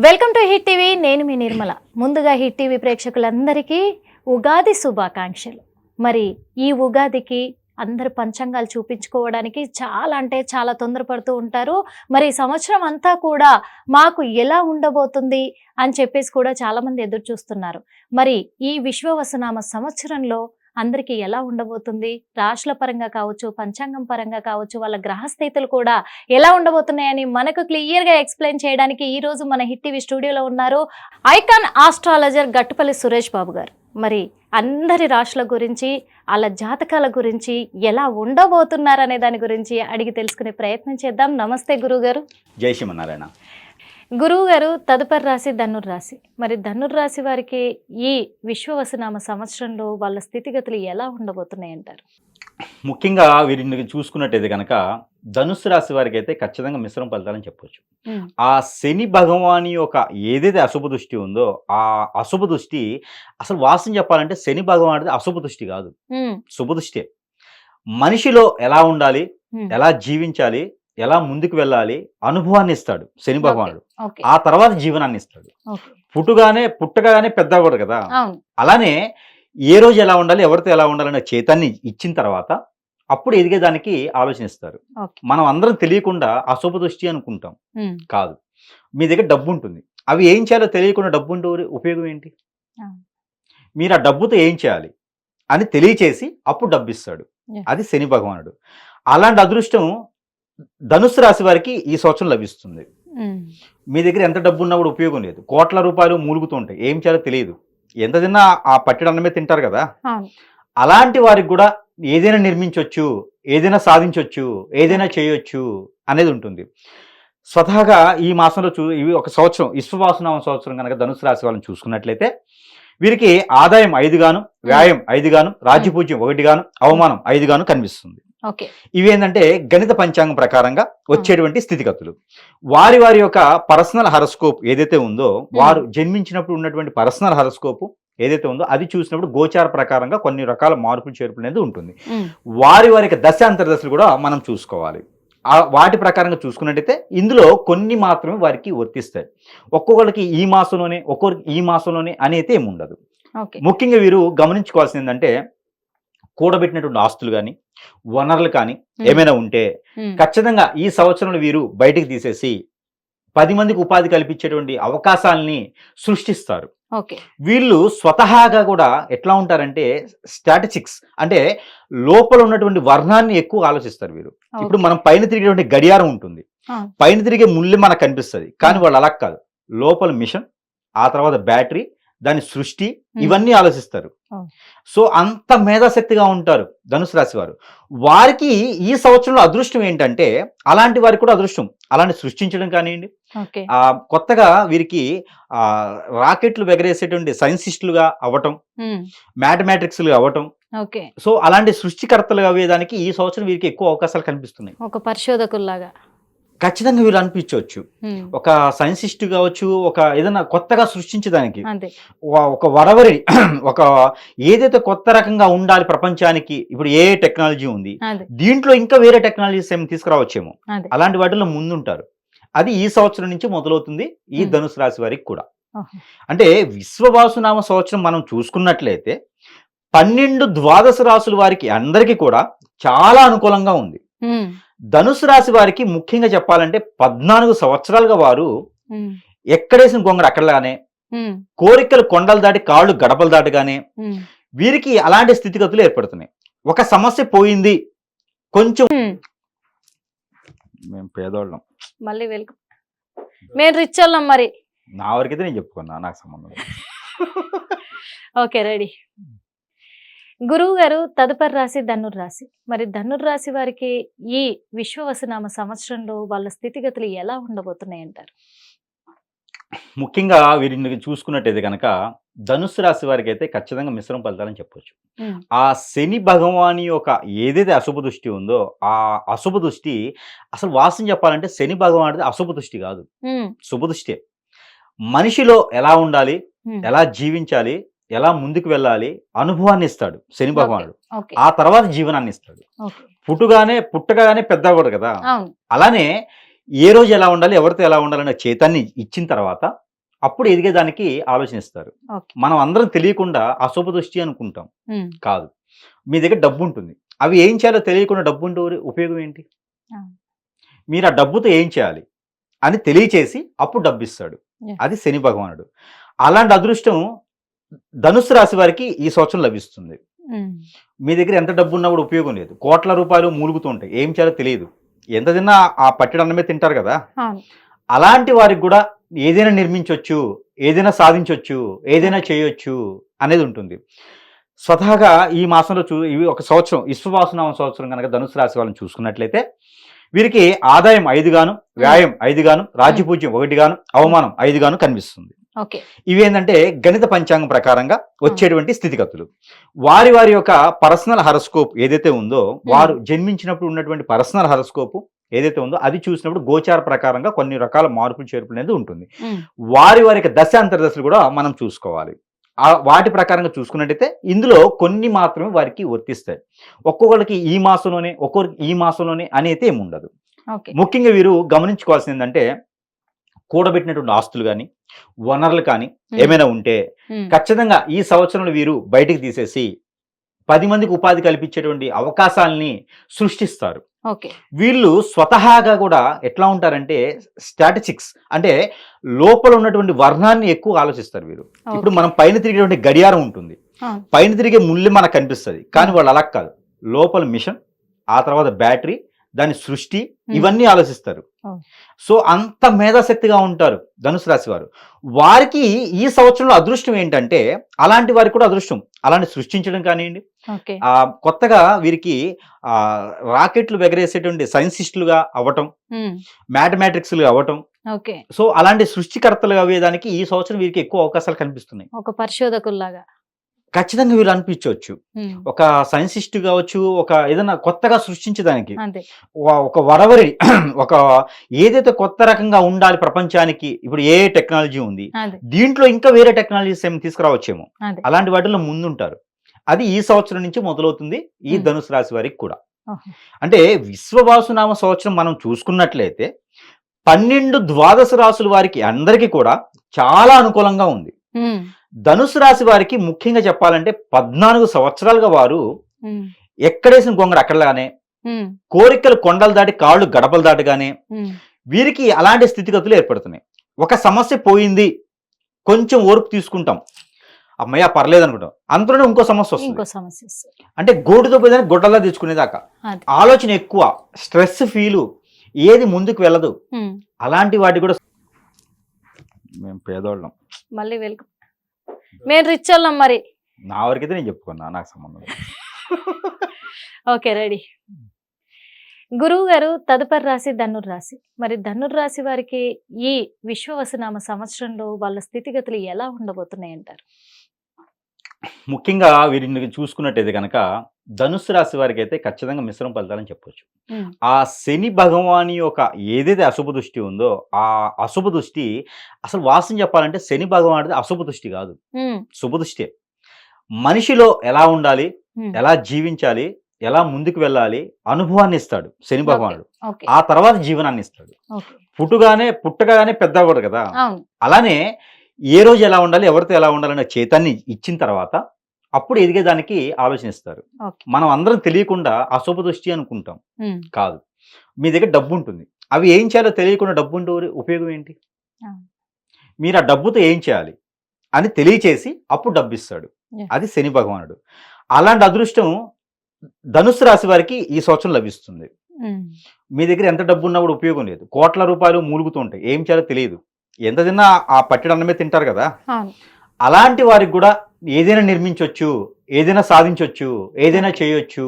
Welcome to hit TV. నేను మీ నిర్మల. ముందుగా hit TV ప్రేక్షకులందరికీ ఉగాది శుభాకాంక్షలు. మరి ఈ ఉగాదికి అందరు పంచాంగాలు చూపించుకోవడానికి చాలా అంటే చాలా తొందరపడుతూ ఉంటారు. మరి ఈ సంవత్సరం అంతా కూడా మాకు ఎలా ఉండబోతుంది అని చెప్పేసి కూడా చాలామంది ఎదురు చూస్తున్నారు. మరి ఈ విశ్వవసునామ సంవత్సరంలో అందరికీ ఎలా ఉండబోతుంది, రాశుల పరంగా కావచ్చు, పంచాంగం పరంగా కావచ్చు, వాళ్ళ గ్రహస్థితులు కూడా ఎలా ఉండబోతున్నాయని మనకు క్లియర్గా ఎక్స్ప్లెయిన్ చేయడానికి ఈ రోజు మన హిట్ టీవీ స్టూడియోలో ఉన్నారు ఐకాన్ ఆస్ట్రాలజర్ గట్టుపల్లి సురేష్ బాబు గారు. మరి అందరి రాశుల గురించి, వాళ్ళ జాతకాల గురించి, ఎలా ఉండబోతున్నారు అనే దాని గురించి అడిగి తెలుసుకునే ప్రయత్నం చేద్దాం. నమస్తే గురువుగారు. జై శ్రీమన్నారాయణ. గురువుగారు, తదుపరి రాశి ధనుర్రాశి. మరి ధనుర్రాశి వారికి ఈ విశ్వవసునామ సంవత్సరంలో వాళ్ళ స్థితిగతులు ఎలా ఉండబోతున్నాయి అంటారు? ముఖ్యంగా వీరిని చూసుకున్నట్టయితే కనుక ధనుస్సు రాశి వారికి అయితే ఖచ్చితంగా మిశ్రమ ఫలితాలని చెప్పవచ్చు. ఆ శని భగవాని యొక్క ఏదైతే అశుభ దృష్టి ఉందో ఆ అశుభ దృష్టి అసలు వాస్తవం చెప్పాలంటే శని భగవానుడిది అశుభ దృష్టి కాదు, శుభ దృష్టి. మనిషిలో ఎలా ఉండాలి, ఎలా జీవించాలి, ఎలా ముందుకు వెళ్ళాలి అనుభవాన్ని ఇస్తాడు శని భగవానుడు. ఆ తర్వాత జీవనాన్ని ఇస్తాడు. పుట్టగానే పెద్ద అవ్వడు కదా. అలానే ఏ రోజు ఎలా ఉండాలి, ఎవరితో ఎలా ఉండాలనే చేతాన్ని ఇచ్చిన తర్వాత అప్పుడు ఎదిగేదానికి ఆలోచనిస్తారు. మనం అందరం తెలియకుండా అశుభ దృష్టి అనుకుంటాం, కాదు. మీ దగ్గర డబ్బు ఉంటుంది, అవి ఏం చేయాలో తెలియకుండా డబ్బు ఉంటే ఉపయోగం ఏంటి? మీరు ఆ డబ్బుతో ఏం చేయాలి అని తెలియచేసి అప్పుడు డబ్బు ఇస్తాడు. అది శని భగవానుడు. అలాంటి అదృష్టం ధనుస్సు రాశి వారికి ఈ సంవత్సరం లభిస్తుంది. మీ దగ్గర ఎంత డబ్బు ఉన్నా కూడా ఉపయోగం లేదు. కోట్ల రూపాయలు మూలుగుతూ ఉంటాయి, ఏం చేయాలో తెలియదు. ఎంత తిన్నా ఆ పట్టెడు అన్నమే తింటారు కదా. అలాంటి వారికి కూడా ఏదైనా నిర్మించవచ్చు, ఏదైనా సాధించవచ్చు, ఏదైనా చేయొచ్చు అనేది ఉంటుంది. స్వతహాగా ఈ మాసంలో ఇవి ఒక సంవత్సరం విశ్వవాసునామ సంవత్సరం కనుక ధనుసు రాశి వాళ్ళని చూసుకున్నట్లయితే వీరికి ఆదాయం 5 గాను, వ్యాయం 5 గాను, రాజ్యపూజ్యం 1 గాను, అవమానం 5 గాను కనిపిస్తుంది. ఇవేంటంటే గణిత పంచాంగం ప్రకారంగా వచ్చేటువంటి స్థితిగతులు. వారి వారి యొక్క పర్సనల్ హరస్కోప్ ఏదైతే ఉందో, వారు జన్మించినప్పుడు ఉన్నటువంటి పర్సనల్ హరస్కోప్ ఏదైతే ఉందో అది చూసినప్పుడు గోచార ప్రకారంగా కొన్ని రకాల మార్పులు చేర్పులు అనేది ఉంటుంది. వారి వారి యొక్క దశ అంతర్దశలు కూడా మనం చూసుకోవాలి. వాటి ప్రకారంగా చూసుకున్నట్టయితే ఇందులో కొన్ని మాత్రమే వారికి వర్తిస్తాయి. ఒక్కొక్కరికి ఈ మాసంలోనే, ఒక్కొక్కరికి ఈ మాసంలోనే అనేది ఏమి ఉండదు. ముఖ్యంగా వీరు గమనించుకోవాల్సింది ఏంటంటే కూడబెట్టినటువంటి ఆస్తులు కానీ, వనరులు కానీ ఏమైనా ఉంటే ఖచ్చితంగా ఈ సంవత్సరంలో వీరు బయటికి తీసేసి 10 మందికి ఉపాధి కల్పించేటువంటి అవకాశాలని సృష్టిస్తారు. వీళ్ళు స్వతహాగా కూడా ఎట్లా ఉంటారంటే స్టాటిస్టిక్స్ అంటే లోపల ఉన్నటువంటి వర్ణాన్ని ఎక్కువ ఆలోచిస్తారు వీరు. ఇప్పుడు మనం పైన తిరిగేటువంటి గడియారం ఉంటుంది, పైన తిరిగే ముళ్ళు మనకు కనిపిస్తుంది, కానీ వాళ్ళు అలా కాదు. లోపల మిషన్, ఆ తర్వాత బ్యాటరీ, దాని సృష్టి, ఇవన్నీ ఆలోచిస్తారు. సో అంత మేధాశక్తిగా ఉంటారు ధనుసు రాశి వారు. వారికి ఈ సంవత్సరంలో అదృష్టం ఏంటంటే అలాంటి వారికి కూడా అదృష్టం అలాంటి సృష్టించడం కానివ్వండి, కొత్తగా వీరికి రాకెట్లు ఎగరేసేటువంటి సైన్సిస్టులుగా అవ్వటం, మ్యాథమెటిక్స్లుగా అవ్వటం, సో అలాంటి సృష్టికర్తలుగా అయ్యేదానికి ఈ సంవత్సరం వీరికి ఎక్కువ అవకాశాలు కనిపిస్తున్నాయి. ఒక పరిశోధకుల్లాగా ఖచ్చితంగా వీళ్ళు అనిపించవచ్చు. ఒక సైన్సిస్ట్ కావచ్చు, ఒక ఏదైనా కొత్తగా సృష్టించడానికి, ఒక వరవరి ఒక ఏదైతే కొత్త రకంగా ఉండాలి ప్రపంచానికి. ఇప్పుడు ఏ టెక్నాలజీ ఉంది, దీంట్లో ఇంకా వేరే టెక్నాలజీస్ ఏమి తీసుకురావచ్చేమో, అలాంటి వాటిలో ముందుంటారు. అది ఈ సంవత్సరం నుంచి మొదలవుతుంది ఈ ధనుసు రాశి వారికి కూడా. అంటే విశ్వవాసునామ సంవత్సరం మనం చూసుకున్నట్లయితే 12 ద్వాదశ రాశుల వారికి అందరికీ కూడా చాలా అనుకూలంగా ఉంది. ధనుసు రాశి వారికి ముఖ్యంగా చెప్పాలంటే 14 సంవత్సరాలుగా వారు ఎక్కడేసిన గొంగడు అక్కడగానే, కోరికలు కొండలు దాటి కాళ్ళు గడపలు దాటగానే వీరికి అలాంటి స్థితిగతులు ఏర్పడుతున్నాయి. ఒక సమస్య పోయింది, కొంచెం మేము పేదోళ్ళం, మళ్ళీ వెల్కమ్, మేము రిచ్ వాళ్ళం. మరి నా వరకైతే నేను చెప్పుకున్నా, నాకు సంబంధం. Okay, ready. గురువు గారు, తదుపరి రాశి ధనుర్రాశి. మరి ధనుర్రాశి వారికి ఈ విశ్వవసునామ సంవత్సరంలో వాళ్ళ స్థితిగతులు ఎలా ఉండబోతున్నాయి అంటారు? ముఖ్యంగా వీరిని చూసుకున్నట్టయితే కనుక ధనుస్సు రాశి వారికి అయితే ఖచ్చితంగా మిశ్రమ ఫలితాలని చెప్పవచ్చు. ఆ శని భగవాని యొక్క ఏదైతే అశుభ దృష్టి ఉందో ఆ అశుభ దృష్టి అసలు వాస్తవం చెప్పాలంటే శని భగవానుడిది అశుభ దృష్టి కాదు, శుభ దృష్టి. మనిషిలో ఎలా ఉండాలి, ఎలా జీవించాలి, ఎలా ముందుకు వెళ్ళాలి అనుభవాన్ని ఇస్తాడు శని భగవానుడు. ఆ తర్వాత జీవనాన్ని ఇస్తాడు. పుట్టగానే పెద్ద అవ్వడు కదా. అలానే ఏ రోజు ఎలా ఉండాలి, ఎవరితో ఎలా ఉండాలనే చేతాన్ని ఇచ్చిన తర్వాత అప్పుడు ఎదిగేదానికి ఆలోచనిస్తారు. ఓకే. మనం అందరం తెలియకుండా అశుభ దృష్టి అనుకుంటాం. ఉమ్, కాదు. మీ దగ్గర డబ్బు ఉంటుంది. అవి ఏం చేయాలో తెలియకుండా డబ్బు ఉంటే ఉపయోగం ఏంటి? ఆ, మీరు ఆ డబ్బుతో ఏం చేయాలి అని తెలియచేసి అప్పుడు డబ్బిస్తాడు. Yeah. అది శని భగవానుడు. అలాంటి అదృష్టం ధనుస్సు రాశి వారికి ఈ సంవత్సరం లభిస్తుంది. ఉమ్, మీ దగ్గర ఎంత డబ్బు ఉన్నా కూడా ఉపయోగం లేదు. కోట్ల రూపాయలు మూలుగుతూ ఉంటాయి. ఏం చేయాలో తెలియదు. ఎంత తిన్నా ఆ పట్టెడు అన్నమే తింటారు కదా! అవును. అలాంటి వారికి కూడా ఏదైనా నిర్మించొచ్చు, ఏదైనా సాధించొచ్చు, ఏదైనా చేయొచ్చు అనేది ఉంటుంది. స్వతహాగా ఈ మాసంలో ఇవి ఒక సంవత్సరం విశ్వవాసునామ సంవత్సరం కనుక ధనుసు రాశి వాళ్ళని చూసుకున్నట్లయితే వీరికి ఆదాయం 5 గాను, వ్యయం 5 గాను, రాజ్యపూజ్యం 1 గాను, అవమానం 5 గాను కనిపిస్తుంది. ఓకే. ఇవేంటంటే గణిత పంచాంగం ప్రకారంగా వచ్చేటువంటి స్థితిగతులు. వారి వారి యొక్క పర్సనల్ హరస్కోప్ ఏదైతే ఉందో, వారు జన్మించినప్పుడు ఉన్నటువంటి పర్సనల్ హరస్కోప్ ఏదైతే ఉందో అది చూసినప్పుడు గోచార ప్రకారంగా కొన్ని రకాల మార్పులు చేర్పులు అనేది ఉంటుంది. ఉమ్, వారి వారి యొక్క దశ అంతర్దశలు కూడా మనం చూసుకోవాలి. వాటి ప్రకారంగా చూసుకున్నట్టయితే ఇందులో కొన్ని మాత్రమే వారికి వర్తిస్తాయి. ఒక్కొక్కరికి ఈ మాసంలోనే, ఒక్కొక్కరికి ఈ మాసంలోనే అనేది ఏమి ఉండదు. ఓకే. ముఖ్యంగా వీరు గమనించుకోవాల్సింది ఏంటంటే కూడబెట్టినటువంటి ఆస్తులు కానీ, వనరులు కానీ ఏమైనా ఉంటే ఉమ్, ఖచ్చితంగా ఈ సంవత్సరంలో వీరు బయటికి తీసేసి 10 మందికి ఉపాధి కల్పించేటువంటి అవకాశాలని సృష్టిస్తారు. ఓకే. వీళ్ళు స్వతహాగా కూడా ఎట్లా ఉంటారంటే స్టాటిస్టిక్స్ అంటే లోపల ఉన్నటువంటి వర్ణాన్ని ఎక్కువ ఆలోచిస్తారు వీరు. ఇప్పుడు మనం పైన తిరిగేటువంటి గడియారం ఉంటుంది, అవును. పైన తిరిగే ముళ్ళు మనకు కనిపిస్తుంది, కానీ వాళ్ళు అలా కాదు. లోపల మిషన్, ఆ తర్వాత బ్యాటరీ, దాని సృష్టి, ఇవన్నీ ఆలోచిస్తారు. సో అంత మేధాశక్తిగా ఉంటారు ధనుసు రాశి వారు. వారికి ఈ సంవత్సరంలో అదృష్టం ఏంటంటే అలాంటి వారికి కూడా అదృష్టం అలాంటి సృష్టించడం కానివ్వండి, ఓకే. కొత్తగా వీరికి రాకెట్లు ఎగరేసేటువంటి సైన్సిస్టులుగా అవ్వటం, ఉమ్, మ్యాథమెటిక్స్లుగా అవ్వటం, ఓకే. సో అలాంటి సృష్టికర్తలుగా అయ్యేదానికి ఈ సంవత్సరం వీరికి ఎక్కువ అవకాశాలు కనిపిస్తున్నాయి. ఒక పరిశోధకుల్లాగా. ఖచ్చితంగా వీళ్ళు అనిపించవచ్చు. ఉమ్, ఒక సైన్సిస్ట్ కావచ్చు, ఒక ఏదైనా కొత్తగా సృష్టించడానికి, అంతే. ఒక వరవరి ఒక ఏదైతే కొత్త రకంగా ఉండాలి ప్రపంచానికి. ఇప్పుడు ఏ టెక్నాలజీ ఉంది, అదే. దీంట్లో ఇంకా వేరే టెక్నాలజీస్ ఏమి తీసుకురావచ్చేమో, అదే. అలాంటి వాటిలో ముందుంటారు. అది ఈ సంవత్సరం నుంచి మొదలవుతుంది ఈ ధనుసు రాశి వారికి కూడా. ఓహో. అంటే విశ్వవాసునామ సంవత్సరం మనం చూసుకున్నట్లయితే 12 ద్వాదశ రాశుల వారికి అందరికీ కూడా చాలా అనుకూలంగా ఉంది. ఉమ్, ధనుసు రాశి వారికి ముఖ్యంగా చెప్పాలంటే 14 సంవత్సరాలుగా వారు ఉమ్, ఎక్కడేసిన గొంగర అక్కడలానే, ఉమ్, కోరికలు కొండలు దాటి కాళ్ళు గడపలు దాటగానే ఉమ్, వీరికి అలాంటి స్థితిగతులు ఏర్పడుతున్నాయి. ఒక సమస్య పోయింది, కొంచెం ఓర్పు తీసుకుంటాం, అమ్మయ్య పర్లేదు అనుకుంటాం, అంతలోనే ఇంకో సమస్య వస్తుంది. ఇంకో సమస్య వస్తుంది. అంటే గోటుతో పోయేదాన్ని గొడ్డలా తెచ్చుకునేదాకా అదే. ఆలోచన ఎక్కువ, స్ట్రెస్ ఫీలు, ఏది ముందుకు వెళ్ళదు. ఉమ్, అలాంటి వాటి కూడా మేము పేదోళ్ళం. మళ్ళీ వెల్కమ్. మేము రిచ్ వాళ్ళం మరి. నా వరకైతే నేను చెప్పుకున్నా, నాకు సంబంధం లేదు. Okay, ready. గురువు గారు, తదుపరి రాశి ధనుర్ రాశి. మరి ధనుర్ రాశి వారికి ఈ విశ్వవసునామ సంవత్సరంలో వాళ్ళ స్థితిగతులు ఎలా ఉండబోతున్నాయి అంటారు? ముఖ్యంగా వీరిని చూసుకున్నట్టయితే కనుక ధనుస్సు రాశి వారికి అయితే ఖచ్చితంగా మిశ్రమ ఫలితాలని చెప్పొచ్చు. ఉమ్, ఆ శని భగవాని యొక్క ఏదైతే అశుభ దృష్టి ఉందో ఆ అశుభ దృష్టి అసలు వాస్తవం చెప్పాలంటే శని భగవానుడిది అశుభ దృష్టి కాదు, ఉమ్, శుభ దృష్టి. మనిషిలో ఎలా ఉండాలి, ఉమ్, ఎలా జీవించాలి, ఎలా ముందుకు వెళ్ళాలి అనుభవాన్ని ఇస్తాడు శని భగవానుడు. ఓకే. ఆ తర్వాత జీవనాన్ని ఇస్తాడు. ఓకే. పుట్టగానే పెద్ద అవ్వడు కదా. అవును. అలానే ఏ రోజు ఎలా ఉండాలి, ఎవరితో ఎలా ఉండాలనే చైతన్యం ఇచ్చిన తర్వాత అప్పుడు ఎదిగేదానికి ఆలోచనిస్తారు. ఓకే. మనం అందరం తెలియకుండా అశుభ దృష్టి అనుకుంటాం. ఉమ్, కాదు. మీ దగ్గర డబ్బు ఉంటుంది. అవి ఏం చేయాలో తెలియకుండా డబ్బు ఉంటే ఉపయోగం ఏంటి? ఆ. మీరు ఆ డబ్బుతో ఏం చేయాలి అని తెలియచేసి అప్పుడు డబ్బిస్తాడు. Yeah. అది శని భగవానుడు. అలాంటి అదృష్టం ధనుస్సు రాశి వారికి ఈ సంవత్సరం లభిస్తుంది. ఉమ్, మీ దగ్గర ఎంత డబ్బు ఉన్నా కూడా ఉపయోగం లేదు. కోట్ల రూపాయలు మూలుగుతూ ఉంటాయి. ఏం చేయాలో తెలియదు. ఎంత తిన్నా ఆ పట్టెడు అన్నమే తింటారు కదా. అవును. అలాంటి వారికి కూడా ఏదైనా నిర్మించవచ్చు, ఏదైనా సాధించవచ్చు, ఏదైనా చేయొచ్చు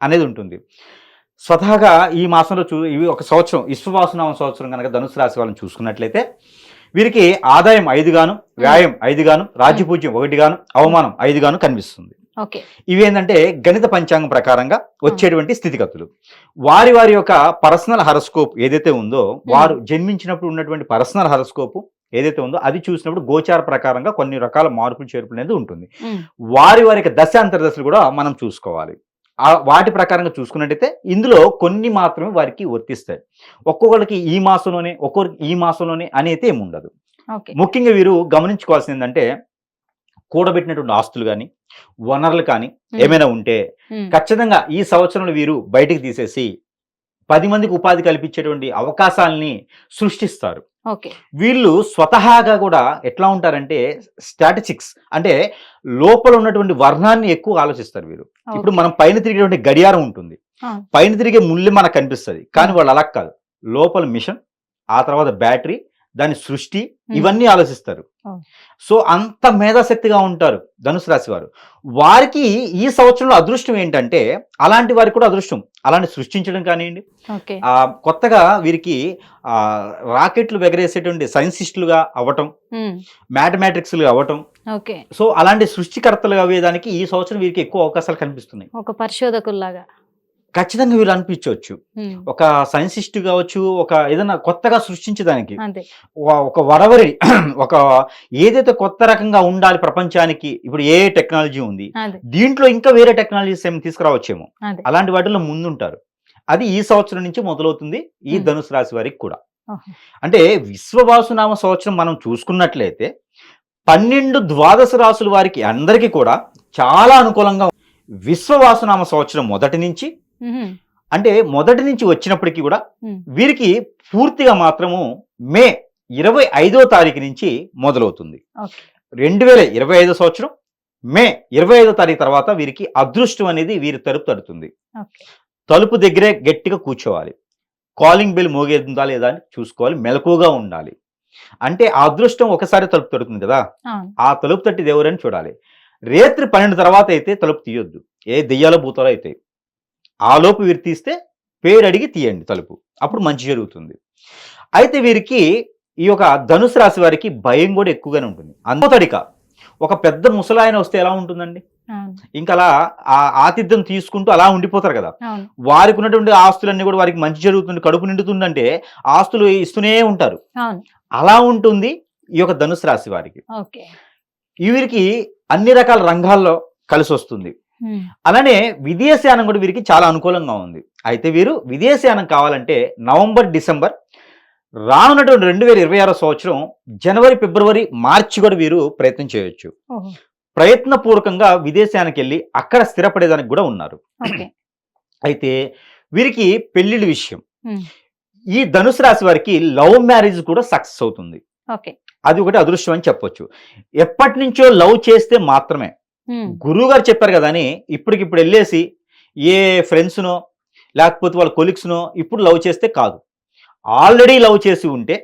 అనేది ఉంటుంది. స్వతహాగా ఈ మాసంలో ఇవి ఒక సంవత్సరం విశ్వవాసునామ సంవత్సరం కనుక ధనుసు రాశి వాళ్ళని చూసుకున్నట్లయితే వీరికి ఆదాయం 5 గాను, వ్యయం 5 గాను, రాజ్యపూజ్యం 1 గాను, అవమానం 5 గాను కనిపిస్తుంది. ఓకే. ఇవేంటంటే గణిత పంచాంగం ప్రకారంగా వచ్చేటువంటి స్థితిగతులు. వారి వారి యొక్క పర్సనల్ హరస్కోప్ ఏదైతే ఉందో, వారు జన్మించినప్పుడు ఉన్నటువంటి పర్సనల్ హరస్కోప్ ఏదైతే ఉందో అది చూసినప్పుడు గోచార ప్రకారంగా కొన్ని రకాల మార్పులు చేర్పులు అనేది ఉంటుంది. ఉమ్, వారి వారి యొక్క దశ అంతర్దశలు కూడా మనం చూసుకోవాలి. వాటి ప్రకారంగా చూసుకున్నట్టయితే ఇందులో కొన్ని మాత్రమే వారికి వర్తిస్తాయి. ఒక్కొక్కరికి ఈ మాసంలోనే, ఒక్కొక్కరికి ఈ మాసంలోనే అనేది ఏమి ఉండదు. ఓకే. ముఖ్యంగా వీరు గమనించుకోవాల్సింది ఏంటంటే కూడబెట్టినటువంటి ఆస్తులు కానీ వనరులు కానీ ఏమైనా ఉంటే ఖచ్చితంగా ఈ సంవత్సరంలో వీరు బయటికి తీసేసి 10 మందికి ఉపాధి కల్పించేటువంటి అవకాశాలని సృష్టిస్తారు. ఓకే. వీళ్ళు స్వతహాగా కూడా ఎట్లా ఉంటారంటే స్టాటిస్టిక్స్ అంటే లోపల ఉన్నటువంటి వర్ణాన్ని ఎక్కువ ఆలోచిస్తారు వీరు. ఇప్పుడు మనం పైన తిరిగేటువంటి గడియారం ఉంటుంది, పైన తిరిగే ముళ్ళు మనకు కనిపిస్తుంది, కానీ వాళ్ళు అలా కాదు. లోపల మిషన్, ఆ తర్వాత బ్యాటరీ, దాని సృష్టి, ఇవన్నీ ఆలోచిస్తారు. సో అంత మేధాశక్తిగా ఉంటారు ధనుసు రాశి వారు. వారికి ఈ సంవత్సరంలో అదృష్టం ఏంటంటే అలాంటి వారికి కూడా అదృష్టం అలాంటి సృష్టించడం కానివ్వండి, కొత్తగా వీరికి రాకెట్లు ఎగరేసేటువంటి సైన్సిస్టులుగా అవ్వటం, మ్యాథమెటిక్స్లుగా అవ్వటం, సో అలాంటి సృష్టికర్తలుగా అయ్యేదానికి ఈ సంవత్సరం వీరికి ఎక్కువ అవకాశాలు కనిపిస్తున్నాయి. ఒక పరిశోధకుల్లాగా ఖచ్చితంగా వీళ్ళు అనిపించవచ్చు. ఒక సైన్సిస్ట్ కావచ్చు, ఒక ఏదైనా కొత్తగా సృష్టించడానికి, ఒక వరవరి ఒక ఏదైతే కొత్త రకంగా ఉండాలి ప్రపంచానికి. ఇప్పుడు ఏ టెక్నాలజీ ఉంది, దీంట్లో ఇంకా వేరే టెక్నాలజీస్ ఏమి తీసుకురావచ్చేమో, అలాంటి వాటిలో ముందుంటారు. అది ఈ సంవత్సరం నుంచి మొదలవుతుంది ఈ ధనుసు రాశి వారికి కూడా. అంటే విశ్వవాసునామ సంవత్సరం మనం చూసుకున్నట్లయితే 12 ద్వాదశ రాసుల వారికి అందరికీ కూడా చాలా అనుకూలంగా విశ్వవాసునామ సంవత్సరం మొదటి నుంచి మొదటి నుంచి వచ్చినప్పటికీ కూడా వీరికి పూర్తిగా మాత్రము మే 25వ తారీఖు నుంచి మొదలవుతుంది. 2025 సంవత్సరం మే 25వ తారీఖు తర్వాత వీరికి అదృష్టం అనేది వీరి తలుపు తడుతుంది. తలుపు దగ్గరే గట్టిగా కూర్చోవాలి, కాలింగ్ బెల్ మోగేస్తుందా లేదా అని చూసుకోవాలి, మెలకుగా ఉండాలి. అంటే ఆ అదృష్టం ఒకసారి తలుపు తడుతుంది కదా, ఆ తలుపు తట్టి దేవురని చూడాలి. రాత్రి 12 తర్వాత అయితే తలుపు తీయొద్దు, ఏ దెయ్యాలో భూతాలో అయితే. ఆ లోపు వీరు తీస్తే పేరు అడిగి తీయండి తలుపు, అప్పుడు మంచి జరుగుతుంది. అయితే వీరికి ఈ యొక్క ధనుసు రాశి వారికి భయం కూడా ఎక్కువగానే ఉంటుంది. అంతడిక ఒక పెద్ద ముసలాయన వస్తే ఎలా ఉంటుందండి, ఇంకా అలా ఆ ఆతిథ్యం తీసుకుంటూ అలా ఉండిపోతారు కదా. వారికి ఉన్నటువంటి ఆస్తులన్నీ కూడా వారికి మంచి జరుగుతుంది, కడుపు నిండుతుందంటే ఆస్తులు ఇస్తూనే ఉంటారు. అలా ఉంటుంది ఈ యొక్క ధనుసు రాశి వారికి. వీరికి అన్ని రకాల రంగాల్లో కలిసి వస్తుంది. అలానే విదేశయానం కూడా వీరికి చాలా అనుకూలంగా ఉంది. అయితే వీరు విదేశయానం కావాలంటే నవంబర్, డిసెంబర్, రానున్నటువంటి 2026 సంవత్సరం జనవరి, ఫిబ్రవరి, మార్చి కూడా వీరు ప్రయత్నం చేయొచ్చు. ప్రయత్నపూర్వకంగా విదేశానికి వెళ్ళి అక్కడ స్థిరపడేదానికి కూడా ఉన్నారు. అయితే వీరికి పెళ్లిళ్ళ విషయం, ఈ ధనుసు రాశి వారికి లవ్ మ్యారేజ్ కూడా సక్సెస్ అవుతుంది. అది ఒకటి అదృష్టం అని చెప్పొచ్చు. ఎప్పటి నుంచో లవ్ చేస్తే మాత్రమే, గురువు గారు చెప్పారు కదా అని ఇప్పటికిప్పుడు వెళ్ళేసి ఏ ఫ్రెండ్స్నో లేకపోతే వాళ్ళ కొలీగ్స్నో ఇప్పుడు లవ్ చేస్తే కాదు. ఆల్రెడీ లవ్ చేసి ఉంటే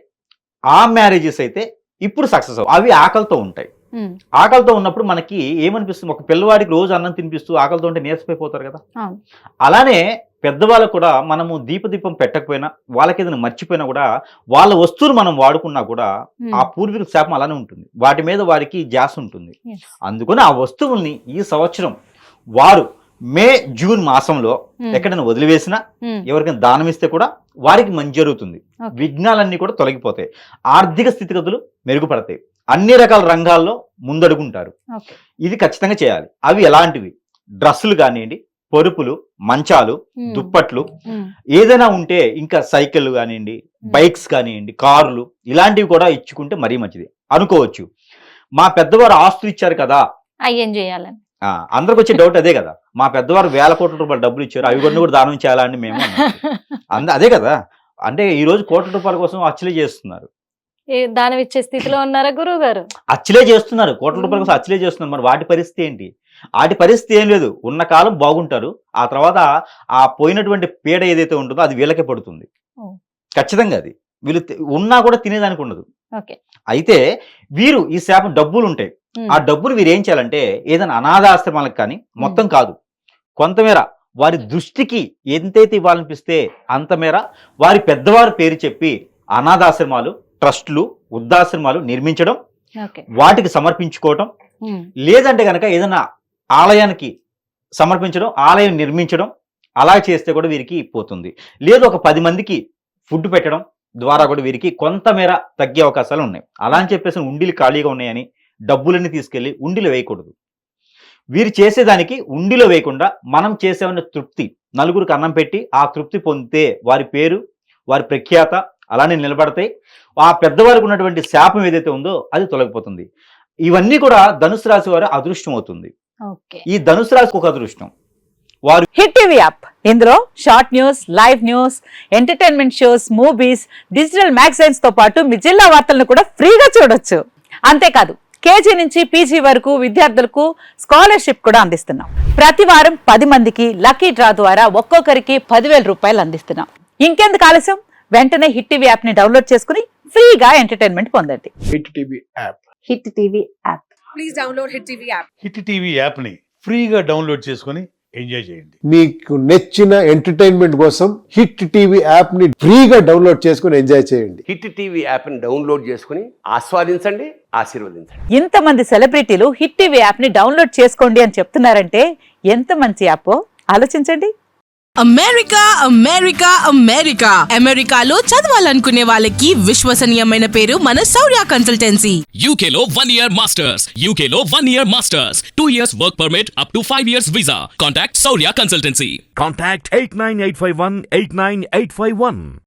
ఆ మ్యారేజెస్ అయితే ఇప్పుడు సక్సెస్ అవి ఆకలితో ఉంటాయి. ఆకలితో ఉన్నప్పుడు మనకి ఏమనిపిస్తుంది, ఒక పిల్లవాడికి రోజు అన్నం తినిపిస్తూ ఆకలితో ఉంటే నీరసపోతారు కదా. అలానే పెద్దవాళ్ళకు కూడా మనము దీపదీపం పెట్టకపోయినా, వాళ్ళకి ఏదైనా మర్చిపోయినా కూడా వాళ్ళ వస్తువులు మనం వాడుకున్నా కూడా ఆ పూర్వీకుల శాపం అలానే ఉంటుంది, వాటి మీద వారికి ధ్యాస ఉంటుంది. అందుకని ఆ వస్తువుల్ని ఈ సంవత్సరం వారు మే, జూన్ మాసంలో ఎక్కడైనా వదిలివేసినా, ఎవరికైనా దానం ఇస్తే కూడా వారికి మంచి జరుగుతుంది. విఘ్నాలన్నీ కూడా తొలగిపోతాయి, ఆర్థిక స్థితిగతులు మెరుగుపడతాయి, అన్ని రకాల రంగాల్లో ముందడుగుంటారు. ఇది ఖచ్చితంగా చేయాలి. అవి ఎలాంటివి, డ్రెస్సులు కానివ్వండి, పరుపులు, మంచాలు, దుప్పట్లు, ఏదైనా ఉంటే ఇంకా సైకిళ్ళు కానివ్వండి, బైక్స్ కానివ్వండి, కార్లు, ఇలాంటివి కూడా ఇచ్చుకుంటే మరీ మంచిది. అనుకోవచ్చు, మా పెద్దవారు ఆస్తులు ఇచ్చారు కదా, ఏం చేయాలని అందరికి వచ్చే డౌట్ అదే కదా. మా పెద్దవారు వేల కోట్ల రూపాయలు డబ్బులు ఇచ్చారు, అవి కొన్ని కూడా దానం చేయాలని మేము అదే కదా. అంటే ఈ రోజు కోట్ల రూపాయల కోసం అచ్చలే చేస్తున్నారు. దానం ఇచ్చే స్థితిలో ఉన్నారా గురువు గారు? అచ్చలే చేస్తున్నారు, కోట్ల రూపాయల కోసం అచ్చలే చేస్తున్నారు. మరి వాటి పరిస్థితి ఏంటి? వాటి పరిస్థితి ఏం లేదు, ఉన్న కాలం బాగుంటారు, ఆ తర్వాత ఆ పోయినటువంటి పీడ ఏదైతే ఉంటుందో అది వీళ్ళకే పడుతుంది ఖచ్చితంగా. అది వీళ్ళు ఉన్నా కూడా తినేదానికి ఉండదు. అయితే వీరు ఈ శాపం డబ్బులు ఉంటాయి, ఆ డబ్బులు వీరు ఏం చేయాలంటే ఏదైనా అనాథాశ్రమాలకు కానీ, మొత్తం కాదు, కొంతమేర వారి దృష్టికి ఎంతైతే ఇవ్వాలనిపిస్తే అంత మేర వారి పెద్దవారి పేరు చెప్పి అనాథాశ్రమాలు, ట్రస్టులు, వృద్ధాశ్రమాలు నిర్మించడం, వాటికి సమర్పించుకోవటం, లేదంటే కనుక ఏదైనా ఆలయానికి సమర్పించడం, ఆలయం నిర్మించడం, అలా చేస్తే కూడా వీరికి పోతుంది. లేదు ఒక 10 మందికి ఫుడ్ పెట్టడం ద్వారా కూడా వీరికి కొంతమేర తగ్గే అవకాశాలు ఉన్నాయి. అలా అని చెప్పేసి ఉండిలు ఖాళీగా ఉన్నాయని డబ్బులన్నీ తీసుకెళ్లి ఉండిలో వేయకూడదు. వీరు చేసేదానికి ఉండిలో వేయకుండా మనం చేసేవన్న తృప్తి, నలుగురికి అన్నం పెట్టి ఆ తృప్తి పొందితే వారి పేరు, వారి ప్రఖ్యాత అలానే నిలబడతాయి. ఆ పెద్దవారికి ఉన్నటువంటి శాపం ఏదైతే ఉందో అది తొలగిపోతుంది. ఇవన్నీ కూడా ధనుసు రాశి వారి అదృష్టం అవుతుంది. ఓకే. ఈ ధనుసు రాశికి ఒక అదృష్టం. వారు హిట్ టీవీ యాప్ ఇందులో short news, live news, entertainment shows, movies, digital magazines తో పాటు మీ జిల్లా వార్తలను కూడా ఫ్రీగా చూడొచ్చు. అంతేకాదు కేజీ నుంచి పీజీ వరకు విద్యార్థులకు స్కాలర్షిప్ కూడా అందిస్తున్నాం. ప్రతి వారం 10 మందికి లక్కీ డ్రా ద్వారా ఒక్కొక్కరికి 10,000 రూపాయలు అందిస్తున్నాం. ఇంకెందుకు ఆలస్యం, వెంటనే హిట్ టీవీ యాప్ ని డౌన్లోడ్ చేసుకుని ఫ్రీగా ఎంటర్టైన్మెంట్ పొందండి. Hit TV app. Hit TV app. Please download Hit TV app. Hit TV యాప్ని ఫ్రీగా డౌన్లోడ్ చేసుకొని ఎంజాయ్ చేయండి. మీకు నచ్చిన ఎంటర్టైన్మెంట్ కోసం హిట్ టీవీ యాప్ ని ఫ్రీగా డౌన్లోడ్ చేసుకుని ఎంజాయ్ చేయండి. హిట్ టీవీ యాప్ని డౌన్లోడ్ చేసుకుని ఆస్వాదించండి, ఆశీర్వదించండి. ఇంతమంది సెలబ్రిటీలు హిట్ టీవీ యాప్ ని డౌన్లోడ్ చేసుకోండి అని చెప్తున్నారంటే ఎంత మంచి యాప్ ఆలోచించండి. అమెరికాలో చదవాలనుకునే వాళ్ళకి విశ్వసనీయమైన పేరు మన శౌర్య consultancy. UK Law 1 Year Masters. UK Law 1 Year Masters. 2 years work permit up to 5 years visa. Contact Saurya Consultancy. Contact 89851 89851.